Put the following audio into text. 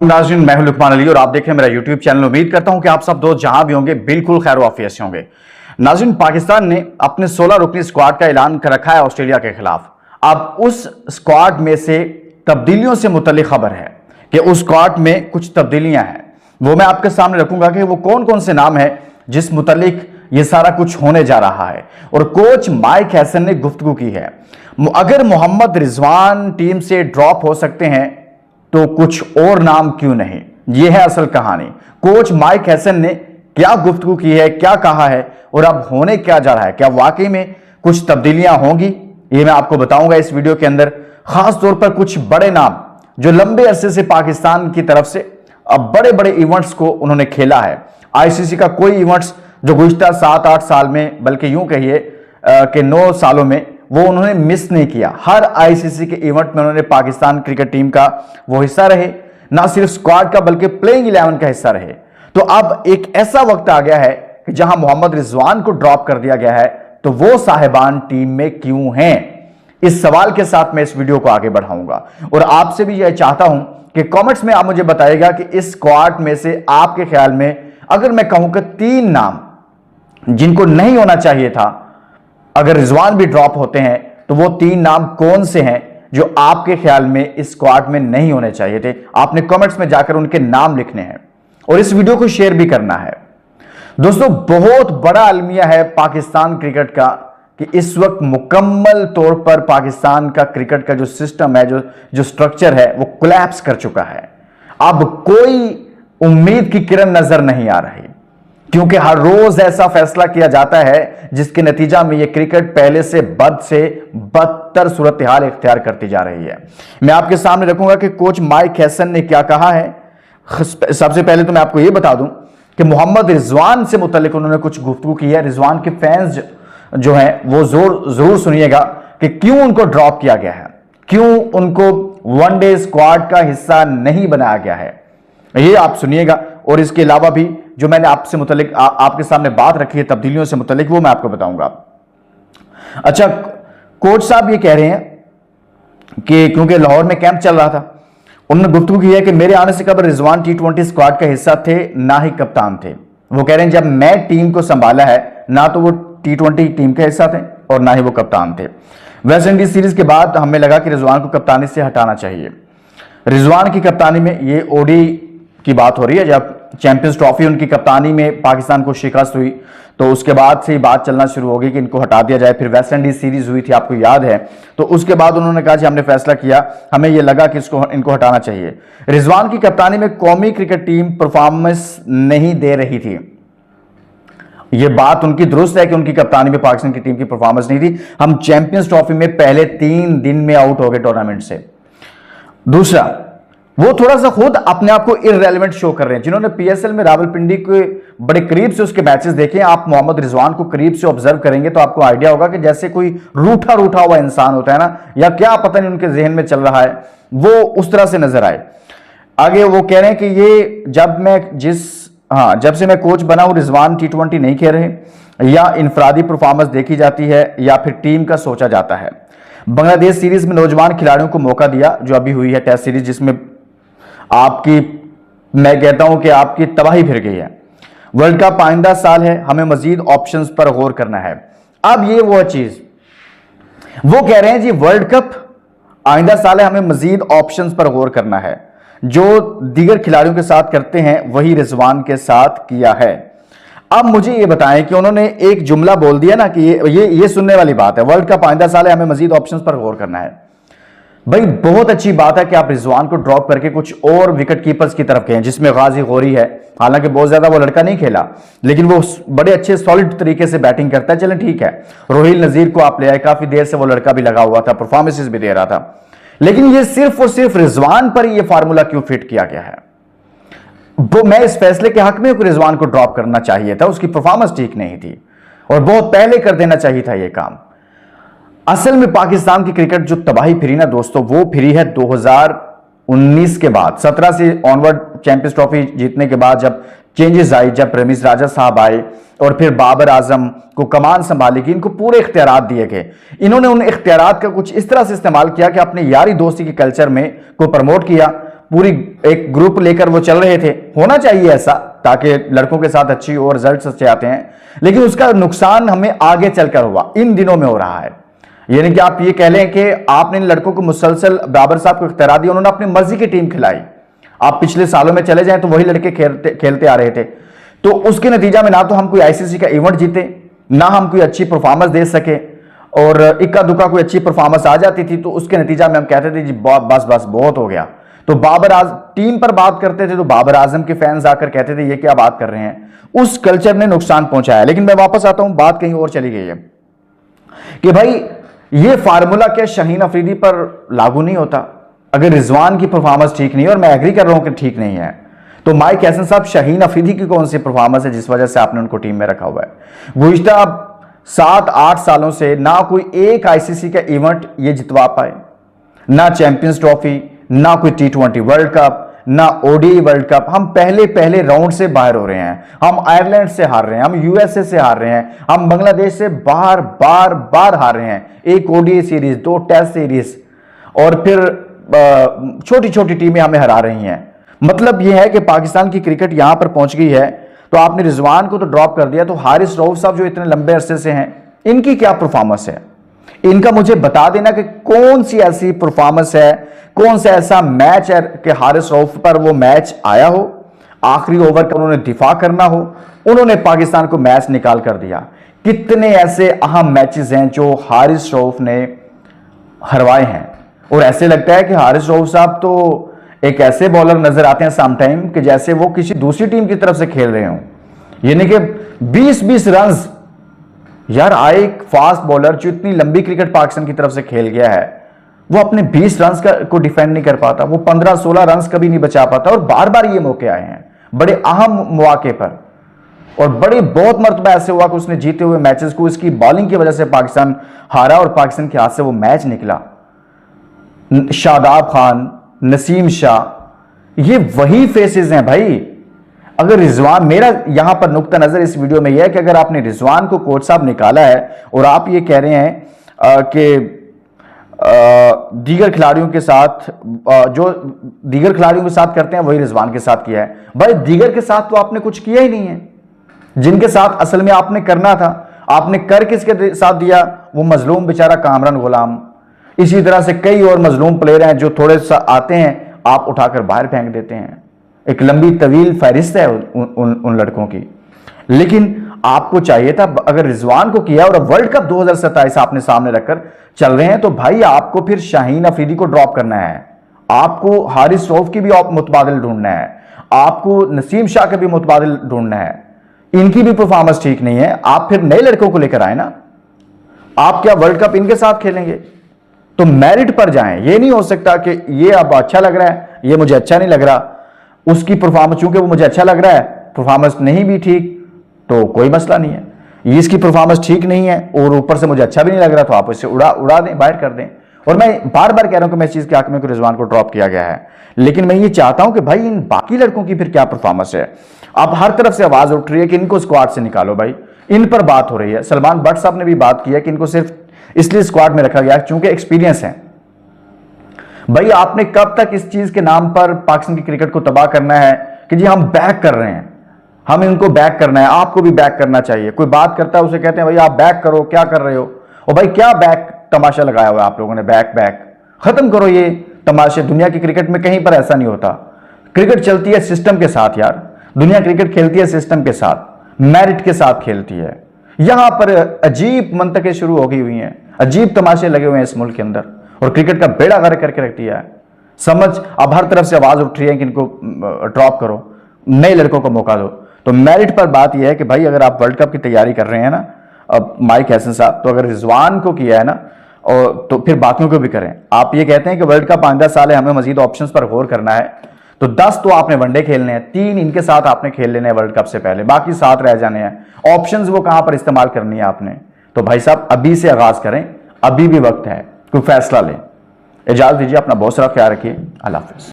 नाज़रीन, मैं हूं लुकमान अली और आप देख रहे हैं मेरा यूट्यूब चैनल। उम्मीद करता हूं कि आप सब दोस्त जहां भी होंगे बिल्कुल खैर वाफियत से होंगे। नाज़रीन, पाकिस्तान ने अपने 16 रुकनी स्क्वाड का ऐलान कर रखा है ऑस्ट्रेलिया के खिलाफ। अब उस स्क्वाड में से तब्दीलियों से मुतल्लिक खबर है कि उस स्क्वाड में कुछ तब्दीलियां हैं। वो मैं आपके सामने रखूंगा कि वो कौन कौन से नाम है जिस मुतल्लिक ये सारा कुछ होने जा रहा है। और कोच माइक हैसन ने गुफ्तगू की है। अगर मोहम्मद रिजवान टीम से ड्रॉप हो सकते हैं तो कुछ और नाम क्यों नहीं, यह है असल कहानी। कोच माइक हैसन ने क्या गुफ्तगू की है, क्या कहा है और अब होने क्या जा रहा है, क्या वाकई में कुछ तब्दीलियां होंगी, ये मैं आपको बताऊंगा इस वीडियो के अंदर। खास तौर पर कुछ बड़े नाम जो लंबे अरसे से पाकिस्तान की तरफ से अब बड़े बड़े इवेंट्स को उन्होंने खेला है। आईसीसी का कोई इवेंट्स जो गुज़िश्ता 7-8 साल में, बल्कि यूं कहिए कि 9 सालों में, वो उन्होंने मिस नहीं किया। हर आईसीसी के इवेंट में उन्होंने पाकिस्तान क्रिकेट टीम का वो हिस्सा रहे, ना सिर्फ स्क्वाड का बल्कि प्लेइंग 11 का हिस्सा रहे। तो अब एक ऐसा वक्त आ गया है कि जहां मोहम्मद रिजवान को ड्रॉप कर दिया गया है, तो वो साहिबान टीम में क्यों हैं? इस सवाल के साथ मैं इस वीडियो को आगे बढ़ाऊंगा और आपसे भी यह चाहता हूं कि कमेंट्स में आप मुझे बताइएगा कि इस स्क्वाड में से आपके ख्याल में, अगर मैं कहूं कि 3 नाम जिनको नहीं होना चाहिए था, अगर रिजवान भी ड्रॉप होते हैं तो वो 3 नाम कौन से हैं जो आपके ख्याल में इस स्क्वाड में नहीं होने चाहिए थे? आपने कमेंट्स में जाकर उनके नाम लिखने हैं और इस वीडियो को शेयर भी करना है। दोस्तों, बहुत बड़ा अलमिया है पाकिस्तान क्रिकेट का कि इस वक्त मुकम्मल तौर पर पाकिस्तान का क्रिकेट का जो सिस्टम है, जो स्ट्रक्चर है, वो कोलैप्स कर चुका है। अब कोई उम्मीद की किरण नजर नहीं आ रही, क्योंकि हर रोज ऐसा फैसला किया जाता है जिसके नतीजा में यह क्रिकेट पहले से बदतर सूरत हाल इख्तियार करती जा रही है। मैं आपके सामने रखूंगा कि कोच माइक हैसन ने क्या कहा है। सबसे पहले तो मैं आपको यह बता दूं कि मोहम्मद रिजवान से मुतल्लिक उन्होंने कुछ गुफ्तगू की है। रिजवान के फैंस जो हैं वो जरूर सुनिएगा कि क्यों उनको ड्रॉप किया गया है, क्यों उनको वनडे स्क्वाड का हिस्सा नहीं बनाया गया है, ये आप सुनिएगा। और इसके अलावा भी जो मैंने आपसे मुतल्लिक आपके सामने बात रखी है तब्दीलियों से मुतल्लिक, वो मैं आपको बताऊंगा। अच्छा, कोच साहब ये कह रहे हैं कि क्योंकि लाहौर में कैंप चल रहा था, उन्होंने गुफ्तगू की है कि मेरे आने से कबल रिजवान T20 स्क्वाड का हिस्सा थे, ना ही कप्तान थे। वो कह रहे हैं जब मैं टीम को संभाला है, ना तो वो T20 टीम का हिस्सा थे और ना ही वो कप्तान थे। वेस्ट इंडीज सीरीज के बाद हमें लगा कि रिजवान को कप्तानी से हटाना चाहिए। रिजवान की कप्तानी में, ये ओडी की बात हो रही है, जब चैंपियंस ट्रॉफी उनकी कप्तानी में पाकिस्तान को शिकस्त हुई तो उसके बाद से ही बात चलना शुरू हो गई कि इनको हटा दिया जाए। फिर वेस्ट इंडीज सीरीज हुई थी, आपको याद है, तो उसके बाद उन्होंने कहा कि हमने फैसला किया, हमें यह लगा कि इनको हटाना चाहिए। रिजवान की कप्तानी में कौमी क्रिकेट टीम परफॉर्मेंस नहीं दे रही थी। यह बात उनकी दुरुस्त है कि उनकी कप्तानी में पाकिस्तान की टीम की परफॉर्मेंस नहीं थी। हम चैंपियंस ट्रॉफी में पहले 3 दिन में आउट हो गए टूर्नामेंट से। दूसरा, वो थोड़ा सा खुद अपने आप को इररेलेवेंट शो कर रहे हैं। जिन्होंने पीएसएल में रावलपिंडी के बड़े करीब से उसके मैचेस देखे, आप मोहम्मद रिजवान को करीब से ऑब्जर्व करेंगे तो आपको आइडिया होगा कि जैसे कोई रूठा हुआ इंसान होता है ना, या क्या पता नहीं उनके जहन में चल रहा है, वो उस तरह से नजर आए। आगे वो कह रहे हैं कि ये जब से मैं कोच बना हूं, रिजवान T20 नहीं खेल रहे, या इनफरादी परफॉर्मेंस देखी जाती है या फिर टीम का सोचा जाता है। बांग्लादेश सीरीज में नौजवान खिलाड़ियों को मौका दिया, जो अभी हुई है टेस्ट सीरीज, जिसमें मैं कहता हूं कि आपकी तबाही फिर गई है। वर्ल्ड कप आइंदा साल है, हमें मजीद ऑप्शंस पर गौर करना है। अब ये वो चीज वो कह रहे हैं जी, वर्ल्ड कप आइंदा साल है, हमें मजीद ऑप्शंस पर गौर करना है। जो दीगर खिलाड़ियों के साथ करते हैं वही रिजवान के साथ किया है। अब मुझे ये बताएं कि उन्होंने एक जुमला बोल दिया ना कि ये सुनने वाली बात है, वर्ल्ड कप आइंदा साल है, हमें मजीद ऑप्शंस पर गौर करना है। भाई, बहुत अच्छी बात है कि आप रिजवान को ड्रॉप करके कुछ और विकेट कीपर्स की तरफ गए, जिसमें गाजी गौरी है। हालांकि बहुत ज्यादा वो लड़का नहीं खेला, लेकिन वो बड़े अच्छे सॉलिड तरीके से बैटिंग करता है। चलें ठीक है, रोहिल नजीर को आप ले आए, काफी देर से वो लड़का भी लगा हुआ था, परफॉर्मेंसेस भी दे रहा था। लेकिन ये सिर्फ और सिर्फ रिजवान पर ये फार्मूला क्यों फिट किया गया है? वो मैं इस फैसले के हक में हूं कि रिजवान को ड्रॉप करना चाहिए था, उसकी परफॉर्मेंस ठीक नहीं थी और बहुत पहले कर देना चाहिए था ये काम। असल में पाकिस्तान की क्रिकेट जो तबाही फिरी ना दोस्तों, वो फिरी है 2019 के बाद, 17 से ऑनवर्ड चैंपियंस ट्रॉफी जीतने के बाद, जब चेंजेस आई, जब रमीज राजा साहब आए और फिर बाबर आजम को कमान संभाली कि इनको पूरे इख्तियारात दिए गए। इन्होंने उन इख्तियारात का कुछ इस तरह से इस्तेमाल किया कि अपने यारी दोस्ती के कल्चर में को प्रमोट किया, पूरी एक ग्रुप लेकर वो चल रहे थे। होना चाहिए ऐसा, ताकि लड़कों के साथ अच्छी और रिजल्ट अच्छे आते हैं, लेकिन उसका नुकसान हमें आगे चलकर हुआ, इन दिनों में हो रहा है। यानी कि आप ये कह लें कि आपने इन लड़कों को मुसलसल बाबर साहब को इख्तियार दिया, उन्होंने अपनी मर्जी की टीम खिलाई। आप पिछले सालों में चले जाएं तो वही लड़के खेलते आ रहे थे, तो उसके नतीजा में ना तो हम कोई आईसीसी का इवेंट जीते, ना हम कोई अच्छी परफॉर्मेंस दे सके, और इक्का दुक्का कोई अच्छी परफॉर्मेंस आ जाती थी तो उसके नतीजा में हम कहते थे जी बस बस बहुत हो गया। तो टीम पर बात करते थे तो बाबर आजम के फैंस आकर कहते थे ये क्या बात कर रहे हैं। उस कल्चर ने नुकसान पहुंचाया। लेकिन मैं वापस आता हूं, बात कहीं और चली गई है कि भाई ये फार्मूला क्या शाहीन अफरीदी पर लागू नहीं होता? अगर रिजवान की परफॉर्मेंस ठीक नहीं है, और मैं एग्री कर रहा हूं कि ठीक नहीं है, तो माइक हैसन साहब शाहीन अफरीदी की कौन सी परफॉर्मेंस है जिस वजह से आपने उनको टीम में रखा हुआ है? गुज़िश्ता 7-8 सालों से ना कोई एक आईसीसी का इवेंट ये जितवा पाए, ना चैंपियंस ट्रॉफी, ना कोई T20 वर्ल्ड कप, ना ओडीआई वर्ल्ड कप। हम पहले राउंड से बाहर हो रहे हैं, हम आयरलैंड से हार रहे हैं, हम यूएसए से हार रहे हैं, हम बांग्लादेश से बार हार रहे हैं। एक ओडीआई सीरीज, 2 टेस्ट सीरीज, और फिर छोटी छोटी टीमें हमें हरा रही हैं। मतलब यह है कि पाकिस्तान की क्रिकेट यहां पर पहुंच गई है। तो आपने रिजवान को तो ड्रॉप कर दिया, तो हारिस रऊफ साहब जो इतने लंबे अरसे से हैं, इनकी क्या परफॉर्मेंस है? इनका मुझे बता देना कि कौन सी ऐसी परफॉर्मेंस है, कौन सा ऐसा मैच है कि हारिस रऊफ पर वो मैच आया हो, आखिरी ओवर का उन्होंने दिफा करना हो, उन्होंने पाकिस्तान को मैच निकाल कर दिया। कितने ऐसे अहम मैचेस हैं जो हारिस रऊफ ने हरवाए हैं, और ऐसे लगता है कि हारिस रऊफ साहब तो एक ऐसे बॉलर नजर आते हैं समटाइम कि जैसे वो किसी दूसरी टीम की तरफ से खेल रहे हों। यानी कि 20-20 रन यार आए, एक फास्ट बॉलर जो इतनी लंबी क्रिकेट पाकिस्तान की तरफ से खेल गया है, वो अपने 20 रन को डिफेंड नहीं कर पाता, वो 15-16 रन कभी नहीं बचा पाता। और बार बार ये मौके आए हैं बड़े अहम मौके पर, और बहुत मरतबा ऐसे हुआ कि उसने जीते हुए मैचेस को इसकी बॉलिंग की वजह से पाकिस्तान हारा और पाकिस्तान के हाथ से वो मैच निकला। शादाब खान, नसीम शाह, ये वही फेसेस हैं भाई। अगर रिजवान, मेरा यहां पर नुक्ता नजर इस वीडियो में यह है कि अगर आपने रिजवान को कोच साहब निकाला है और आप ये कह रहे हैं कि दीगर खिलाड़ियों के साथ जो दीगर खिलाड़ियों के साथ करते हैं वही रिजवान के साथ किया है, भाई दीगर के साथ तो आपने कुछ किया ही नहीं है। जिनके साथ असल में आपने करना था, आपने कर किसके साथ दिया? वो मजलूम बेचारा कामरान गुलाम। इसी तरह से कई और मजलूम प्लेयर हैं जो थोड़े सा आते हैं, आप उठाकर बाहर फेंक देते हैं। एक लंबी तवील फहरिस्त है उन लड़कों की। लेकिन आपको चाहिए था, अगर रिजवान को किया और वर्ल्ड कप 2027 आपने सामने रखकर चल रहे हैं, तो भाई आपको फिर शाहीन अफरीदी को ड्रॉप करना है, आपको हारिस रऊफ की भी मुतबादिल ढूंढना है, आपको नसीम शाह का भी मुतबादिल ढूंढना है। इनकी भी परफॉर्मेंस ठीक नहीं है, आप फिर नए लड़कों को लेकर आए ना। आप क्या वर्ल्ड कप इनके साथ खेलेंगे? तो मेरिट पर जाएं। ये नहीं हो सकता कि ये अब अच्छा लग रहा है, ये मुझे अच्छा नहीं लग रहा, उसकी परफॉर्मेंस चूंकि वो मुझे अच्छा लग रहा है, परफॉर्मेंस नहीं भी ठीक तो कोई मसला नहीं है। ये इसकी परफॉर्मेंस ठीक नहीं है और ऊपर से मुझे अच्छा भी नहीं लग रहा, तो आप इसे उड़ा दें, बाहर कर दें। और मैं बार बार कह रहा हूं कि मैं इस चीज के हक में रिजवान को ड्रॉप किया गया है, लेकिन मैं ये चाहता हूं कि भाई इन बाकी लड़कों की फिर क्या परफॉर्मेंस है। अब हर तरफ से आवाज उठ रही है कि इनको स्क्वाड से निकालो, भाई इन पर बात हो रही है। सलमान भट्ट साहब ने भी बात की है कि इनको सिर्फ इसलिए स्क्वाड में रखा गया चूंकि एक्सपीरियंस है। भाई आपने कब तक इस चीज के नाम पर पाकिस्तान की क्रिकेट को तबाह करना है कि जी हम बैक कर रहे हैं, हम इनको बैक करना है। आपको भी बैक करना चाहिए। कोई बात करता है उसे कहते हैं भाई आप बैक करो, क्या कर रहे हो? और भाई क्या बैक तमाशा लगाया हुआ है आप लोगों ने? बैक खत्म करो ये तमाशे। दुनिया की क्रिकेट में कहीं पर ऐसा नहीं होता। क्रिकेट चलती है सिस्टम के साथ यार, दुनिया क्रिकेट खेलती है सिस्टम के साथ, मेरिट के साथ खेलती है। यहां पर अजीब मंतकें शुरू हो गई हुई हैं, अजीब तमाशे लगे हुए हैं इस मुल्क के अंदर, और क्रिकेट का बेड़ा गर्क करके रख दिया है। समझ अब हर तरफ से आवाज उठ रही है कि इनको ड्रॉप करो, नए लड़कों को मौका दो। तो मेरिट पर बात यह है कि भाई अगर आप वर्ल्ड कप की तैयारी कर रहे हैं ना, अब माइक हैसन साहब, तो अगर रिजवान को किया है ना, और तो फिर बाकियों को भी करें। आप ये कहते हैं कि वर्ल्ड कप आइंदा साल है, हमें मजीद ऑप्शंस पर गौर करना है, तो 10 तो आपने वनडे खेलने हैं, 3 इनके साथ आपने खेल लेने हैं वर्ल्ड कप से पहले, बाकी 7 रह जाने हैं। ऑप्शंस वो कहां पर इस्तेमाल करनी है आपने? तो भाई साहब अभी से आगाज करें, अभी भी वक्त है, कोई फैसला लें। इजाजत दीजिए, अपना बहुत सारा ख्याल रखिए। अल्लाह हाफिज।